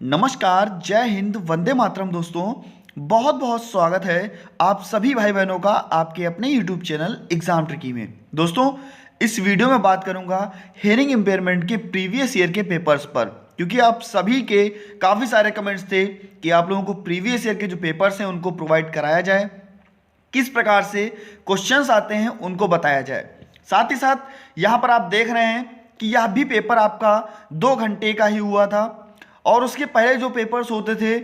नमस्कार, जय हिंद, वंदे मातरम। दोस्तों, बहुत बहुत स्वागत है आप सभी भाई बहनों का आपके अपने YouTube चैनल एग्जाम ट्रिकी में। दोस्तों, इस वीडियो में बात करूंगा हेयरिंग इम्पेयरमेंट के प्रीवियस ईयर के पेपर्स पर, क्योंकि आप सभी के काफ़ी सारे कमेंट्स थे कि आप लोगों को प्रीवियस ईयर के जो पेपर्स हैं उनको प्रोवाइड कराया जाए, किस प्रकार से क्वेश्चंस आते हैं उनको बताया जाए। साथ ही साथ यहाँ पर आप देख रहे हैं कि यह भी पेपर आपका 2 घंटे का ही हुआ था और उसके पहले जो पेपर्स होते थे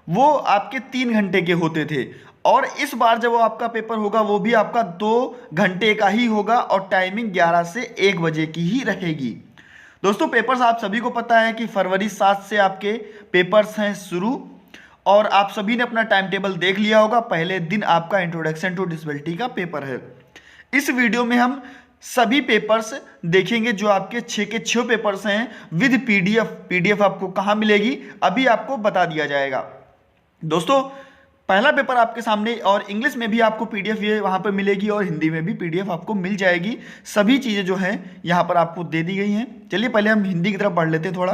वो आपके 3 घंटे के होते थे, और इस बार जब वो आपका पेपर होगा वो भी आपका 2 घंटे का ही होगा और टाइमिंग 11 से 1 बजे की ही रहेगी। दोस्तों, पेपर्स आप सभी को पता है कि फरवरी 7 से आपके पेपर्स हैं शुरू, और आप सभी ने अपना टाइम टेबल देख लिया होगा। पहले दिन आपका इंट्रोडक्शन टू डिसेबिलिटी का पेपर है। इस वीडियो में हम सभी पेपर्स देखेंगे जो आपके 6 के 6 पेपर्स हैं विद पीडीएफ आपको कहाँ मिलेगी अभी आपको बता दिया जाएगा। दोस्तों, पहला पेपर आपके सामने, और इंग्लिश में भी आपको पीडीएफ ये वहाँ पर मिलेगी और हिंदी में भी पीडीएफ आपको मिल जाएगी। सभी चीज़ें जो हैं यहाँ पर आपको दे दी गई हैं। चलिए पहले हम हिंदी की तरफ पढ़ लेते हैं थोड़ा,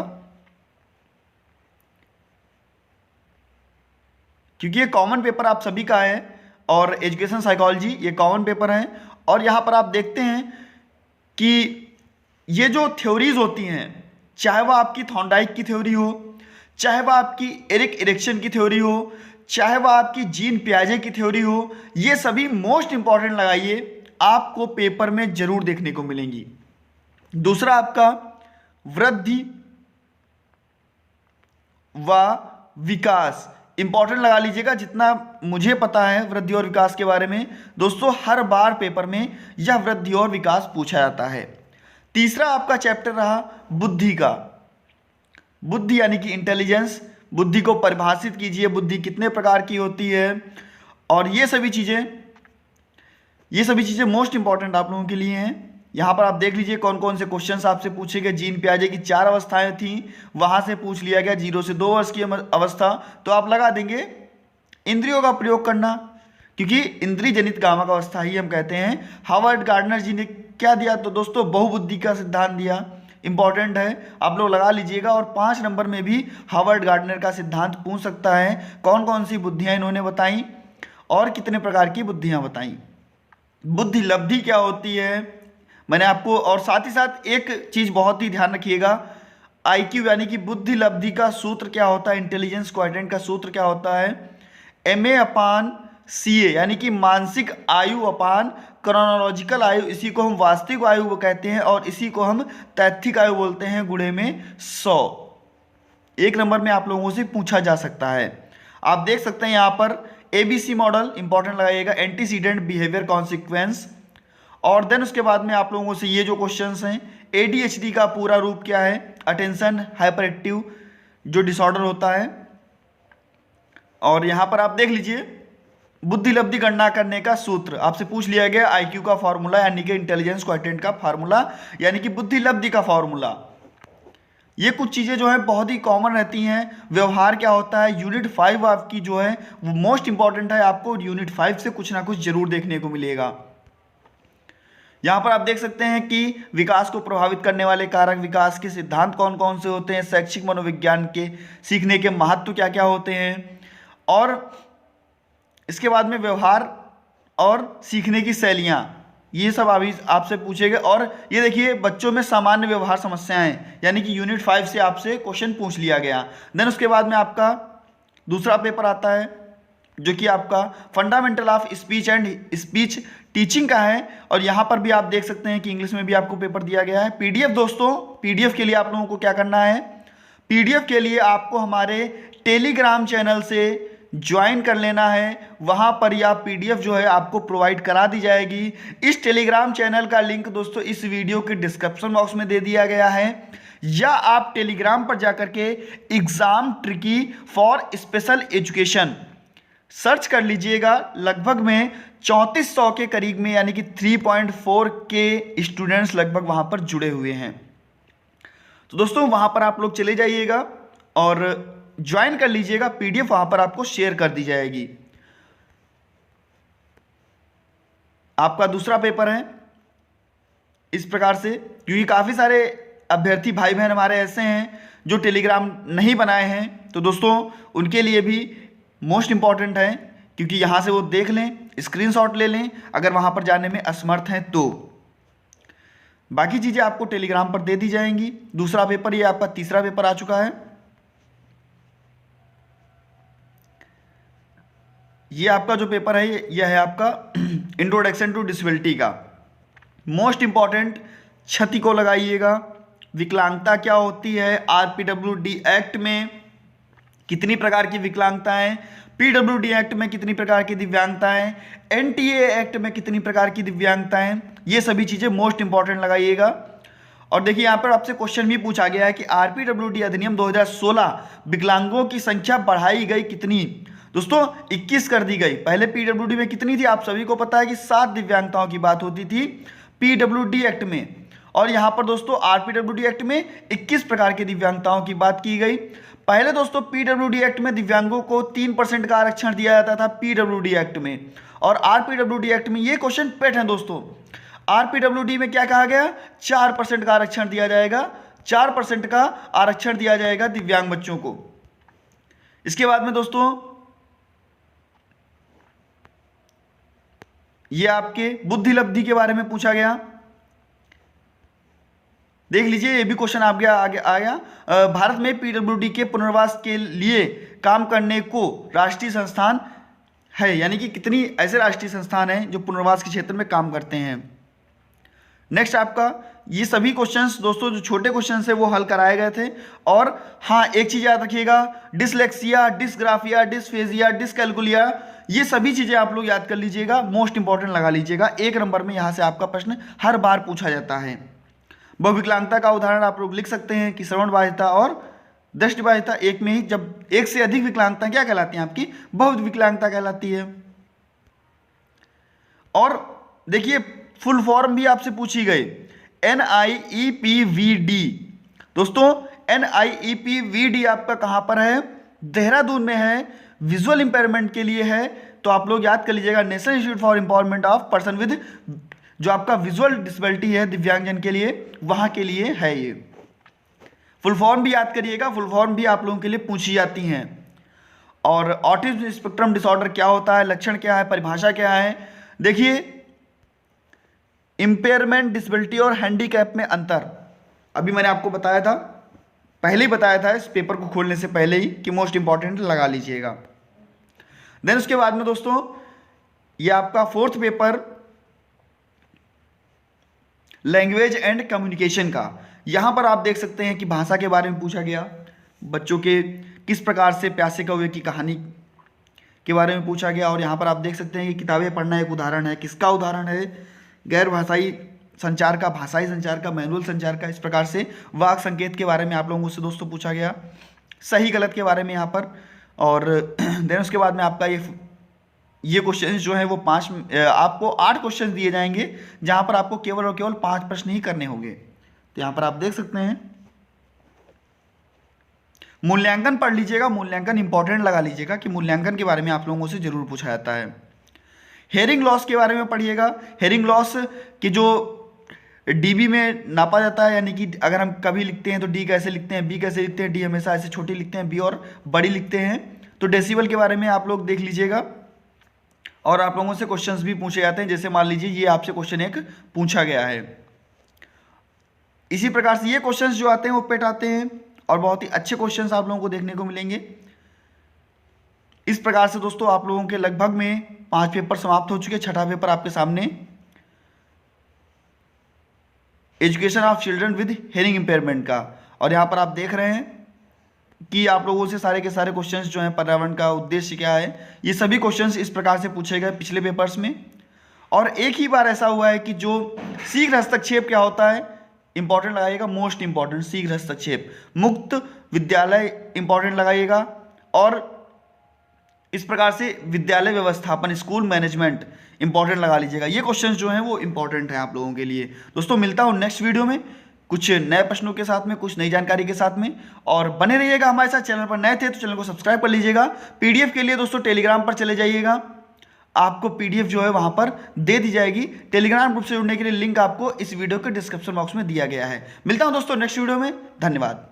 क्योंकि ये कॉमन पेपर आप सभी का है और एजुकेशन साइकोलॉजी ये कॉमन पेपर है। और यहाँ पर आप देखते हैं कि ये जो थ्योरीज होती हैं, चाहे वह आपकी थॉर्नडाइक की थ्योरी हो, चाहे वह आपकी एरिक इरेक्शन की थ्योरी हो, चाहे वह आपकी जीन पियाजे की थ्योरी हो, ये सभी मोस्ट इंपॉर्टेंट लगाइए, आपको पेपर में जरूर देखने को मिलेंगी। दूसरा आपका वृद्धि व विकास, इंपॉर्टेंट लगा लीजिएगा। जितना मुझे पता है वृद्धि और विकास के बारे में, दोस्तों हर बार पेपर में यह वृद्धि और विकास पूछा जाता है। तीसरा आपका चैप्टर रहा बुद्धि का। बुद्धि यानी कि इंटेलिजेंस, बुद्धि को परिभाषित कीजिए, बुद्धि कितने प्रकार की होती है, और ये सभी चीज़ें मोस्ट इंपॉर्टेंट आप लोगों के लिए हैं। यहाँ पर आप देख लीजिए कौन कौन से क्वेश्चंस आपसे पूछे गए। जीन पियाजे की 4 अवस्थाएं थी, वहां से पूछ लिया गया 0 से 2 वर्ष की अवस्था, तो आप लगा देंगे इंद्रियों का प्रयोग करना, क्योंकि इंद्रिय जनित कामक अवस्था ही हम कहते हैं। हार्वर्ड गार्डनर जी ने क्या दिया, तो दोस्तों बहुबुद्धि का सिद्धांत दिया, इंपॉर्टेंट है, आप लोग लगा लीजिएगा। और 5 नंबर में भी हार्वर्ड गार्डनर का सिद्धांत पूछ सकता है, कौन कौन सी बुद्धियाँ इन्होंने बताई और कितने प्रकार की बुद्धियाँ बताई। बुद्धि लब्धि क्या होती है मैंने आपको, और साथ ही साथ एक चीज बहुत ही ध्यान रखिएगा, आईक्यू यानी कि बुद्धि लब्धि का सूत्र क्या होता है, इंटेलिजेंस क्वाड्रेंट का सूत्र क्या होता है, MA अपान CA यानी कि मानसिक आयु अपान क्रोनोलॉजिकल आयु, इसी को हम वास्तविक आयु कहते हैं और इसी को हम तैथिक आयु बोलते हैं, गुणे में 100। 1 नंबर में आप लोगों से पूछा जा सकता है। आप देख सकते हैं यहाँ पर ABC मॉडल इंपॉर्टेंट लगाइएगा, एंटीसीडेंट बिहेवियर कॉन्सिक्वेंस, और देन उसके बाद में आप लोगों से ये जो क्वेश्चंस हैं, ADHD का पूरा रूप क्या है, अटेंशन हाइपर एक्टिव जो डिसऑर्डर होता है। और यहाँ पर आप देख लीजिए बुद्धि लब्धि गणना करने का सूत्र आपसे पूछ लिया गया, IQ का फॉर्मूला यानी कि इंटेलिजेंस क्वाड्रेंट का फॉर्मूला यानी कि बुद्धि लब्धि का फॉर्मूला। ये कुछ चीज़ें जो है बहुत ही कॉमन रहती हैं। व्यवहार क्या होता है, यूनिट 5 आपकी जो है वो मोस्ट इंपॉर्टेंट है, आपको यूनिट 5 से कुछ ना कुछ जरूर देखने को मिलेगा। यहाँ पर आप देख सकते हैं कि विकास को प्रभावित करने वाले कारक, विकास के सिद्धांत कौन कौन से होते हैं, शैक्षिक मनोविज्ञान के सीखने के महत्व क्या क्या होते हैं, और इसके बाद में व्यवहार और सीखने की शैलियाँ, ये सब अभी आपसे पूछेंगे। और ये देखिए बच्चों में सामान्य व्यवहार समस्याएं, यानी कि यूनिट 5 से आपसे क्वेश्चन पूछ लिया गया। देन उसके बाद में आपका दूसरा पेपर आता है जो कि आपका fundamental of speech and speech teaching का है, और यहाँ पर भी आप देख सकते हैं कि इंग्लिश में भी आपको पेपर दिया गया है। पीडीएफ, दोस्तों पीडीएफ के लिए आप लोगों को क्या करना है, पीडीएफ के लिए आपको हमारे टेलीग्राम चैनल से ज्वाइन कर लेना है, वहाँ पर यह पीडीएफ जो है आपको प्रोवाइड करा दी जाएगी। इस टेलीग्राम चैनल का लिंक दोस्तों इस वीडियो के डिस्क्रिप्शन बॉक्स में दे दिया गया है, या आप टेलीग्राम पर जाकर के exam tricky for special education search कर लीजिएगा। लगभग में 3400 के करीब में, यानी कि 3.4 के स्टूडेंट्स लगभग वहां पर जुड़े हुए हैं। तो दोस्तों वहां पर आप लोग चले जाइएगा और ज्वाइन कर लीजिएगा, पीडीएफ वहां पर आपको शेयर कर दी जाएगी। आपका दूसरा पेपर है इस प्रकार से, क्योंकि काफी सारे अभ्यर्थी भाई बहन हमारे ऐसे हैं जो टेलीग्राम नहीं बनाए हैं, तो दोस्तों उनके लिए भी मोस्ट इंपॉर्टेंट है, क्योंकि यहाँ से वो देख लें, स्क्रीनशॉट ले लें अगर वहाँ पर जाने में असमर्थ हैं तो। बाकी चीज़ें आपको टेलीग्राम पर दे दी जाएंगी। दूसरा पेपर, ये आपका तीसरा पेपर आ चुका है। ये आपका जो पेपर है यह है आपका इंट्रोडक्शन टू डिसेबिलिटी का। मोस्ट इंपॉर्टेंट, क्षति को लगाइएगा। विकलांगता क्या होती है, आरपीडब्ल्यूडी एक्ट में कितनी प्रकार की विकलांगताएं, पीडब्ल्यूडी एक्ट में कितनी प्रकार की दिव्यांगताएं, एनटीए एक्ट में कितनी प्रकार की दिव्यांगताएं, ये सभी चीज़ें मोस्ट इंपॉर्टेंट लगाइएगा। और देखिए यहाँ पर आपसे क्वेश्चन भी पूछा गया है कि आरपीडब्ल्यूडी अधिनियम 2016 विकलांगों की संख्या बढ़ाई गई कितनी। दोस्तों 21 कर दी गई। पहले पीडब्ल्यूडी में कितनी थी, आप सभी को पता है कि 7 दिव्यांगताओं की बात होती थी पीडब्ल्यूडी एक्ट में, और यहाँ पर दोस्तों आरपीडब्ल्यूडी एक्ट में 21 प्रकार की दिव्यांगताओं की बात की गई। पहले दोस्तों पीडब्ल्यूडी एक्ट में दिव्यांगों को 3% का आरक्षण दिया जाता था पीडब्ल्यूडी एक्ट में, और आरपीडब्ल्यूडी एक्ट में ये क्वेश्चन पेट है दोस्तों। आरपीडब्ल्यूडी में क्या कहा गया, 4% का आरक्षण दिया जाएगा, 4% का आरक्षण दिया जाएगा दिव्यांग बच्चों को। इसके बाद में दोस्तों ये आपके बुद्धि लब्धि के बारे में पूछा गया। देख लीजिए, ये भी क्वेश्चन आगे आ गया। भारत में पीडब्ल्यूडी के पुनर्वास के लिए काम करने को राष्ट्रीय संस्थान है, यानी कि कितनी ऐसे राष्ट्रीय संस्थान हैं जो पुनर्वास के क्षेत्र में काम करते हैं। नेक्स्ट आपका ये सभी क्वेश्चंस दोस्तों जो छोटे क्वेश्चंस है वो हल कराए गए थे। और हाँ, एक चीज़ याद रखिएगा, डिसलेक्सिया, डिसग्राफिया, डिसफेजिया, डिसकैलकुलिया, ये सभी चीज़ें आप लोग याद कर लीजिएगा, मोस्ट इंपॉर्टेंट लगा लीजिएगा। 1 नंबर में यहाँ से आपका प्रश्न हर बार पूछा जाता है। बहुविकलांगता का उदाहरण आप लोग लिख सकते हैं कि श्रवण बाधिता और दृष्टि बाधिता एक में ही, जब एक से अधिक विकलांगता क्या कहलाती हैं आपकी, बहुत विकलांगता कहलाती है। और देखिए फुल फॉर्म भी आपसे पूछी गई, NIEPVD। दोस्तों NIEPVD आपका कहाँ पर है, देहरादून में है, विजुअल इंपेयरमेंट के लिए है। तो आप लोग याद कर लीजिएगा, national institute for empowerment of person with, जो आपका विजुअल डिसेबिलिटी है दिव्यांगजन के लिए, वहाँ के लिए है ये। फुल फॉर्म भी याद करिएगा, फुल फॉर्म भी आप लोगों के लिए पूछी जाती हैं। और ऑटिज्म स्पेक्ट्रम डिसऑर्डर क्या होता है, लक्षण क्या है, परिभाषा क्या है। देखिए इंपेयरमेंट, डिसेबिलिटी और हैंडीकैप में अंतर अभी मैंने आपको बताया था, पहले ही बताया था इस पेपर को खोलने से पहले ही कि मोस्ट इंपॉर्टेंट लगा लीजिएगा। देन उसके बाद में दोस्तों ये आपका 4th paper language and communication का। यहाँ पर आप देख सकते हैं कि भाषा के बारे में पूछा गया, बच्चों के किस प्रकार से प्यासे कौवे की कहानी के बारे में पूछा गया। और यहाँ पर आप देख सकते हैं कि किताबें पढ़ना एक उदाहरण है, किसका उदाहरण है, गैर भाषाई संचार का, भाषाई संचार का, मैनुअल संचार का। इस प्रकार से वाक संकेत के बारे में आप लोगों से दोस्तों पूछा गया, सही गलत के बारे में यहाँ पर। और देन उसके बाद में आपका ये क्वेश्चन जो है वो आपको 8 क्वेश्चन दिए जाएंगे, जहाँ पर आपको केवल और केवल 5 प्रश्न ही करने होंगे। तो यहाँ पर आप देख सकते हैं, मूल्यांकन पढ़ लीजिएगा, मूल्यांकन इंपॉर्टेंट लगा लीजिएगा कि मूल्यांकन के बारे में आप लोगों से जरूर पूछा जाता है। हेयरिंग लॉस के बारे में पढ़िएगा। हेयरिंग लॉस की जो डीबी में नापा जाता है, यानी कि अगर हम कभी लिखते हैं तो डी कैसे लिखते हैं, बी कैसे लिखते हैं, डी हमेशा ऐसे छोटी लिखते हैं, बी और बड़ी लिखते हैं। तो डेसिबल के बारे में आप लोग देख लीजिएगा। और आप लोगों से क्वेश्चंस भी पूछे जाते हैं, जैसे मान लीजिए ये आपसे क्वेश्चन एक पूछा गया है। इसी प्रकार से ये क्वेश्चंस जो आते हैं वो पेट आते हैं, और बहुत ही अच्छे क्वेश्चंस आप लोगों को देखने को मिलेंगे। इस प्रकार से दोस्तों आप लोगों के लगभग में 5 पेपर समाप्त हो चुके हैं। 6ठा पेपर आपके सामने, education of children with hearing impairment का। और यहाँ पर आप देख रहे हैं कि आप लोगों से सारे के सारे क्वेश्चंस जो हैं, पर्यावरण का उद्देश्य क्या है, ये सभी क्वेश्चंस इस प्रकार से पूछे गए पिछले पेपर्स में। और एक ही बार ऐसा हुआ है कि जो शीघ्र हस्तक्षेप क्या होता है, इंपॉर्टेंट लगाइएगा, मोस्ट इंपॉर्टेंट शीघ्र हस्तक्षेप। मुक्त विद्यालय इंपॉर्टेंट लगाइएगा। और इस प्रकार से विद्यालय व्यवस्थापन, स्कूल मैनेजमेंट इंपॉर्टेंट लगा लीजिएगा। ये क्वेश्चंस जो हैं वो इंपॉर्टेंट हैं आप लोगों के लिए। दोस्तों मिलता हूँ नेक्स्ट वीडियो में कुछ नए प्रश्नों के साथ में, कुछ नई जानकारी के साथ में। और बने रहिएगा हमारे साथ। चैनल पर नए थे तो चैनल को सब्सक्राइब कर लीजिएगा। पीडीएफ के लिए दोस्तों टेलीग्राम पर चले जाइएगा, आपको पीडीएफ जो है वहां पर दे दी जाएगी। टेलीग्राम ग्रुप से जुड़ने के लिए लिंक आपको इस वीडियो के डिस्क्रिप्शन बॉक्स में दिया गया है। मिलता हूं दोस्तों नेक्स्ट वीडियो में। धन्यवाद।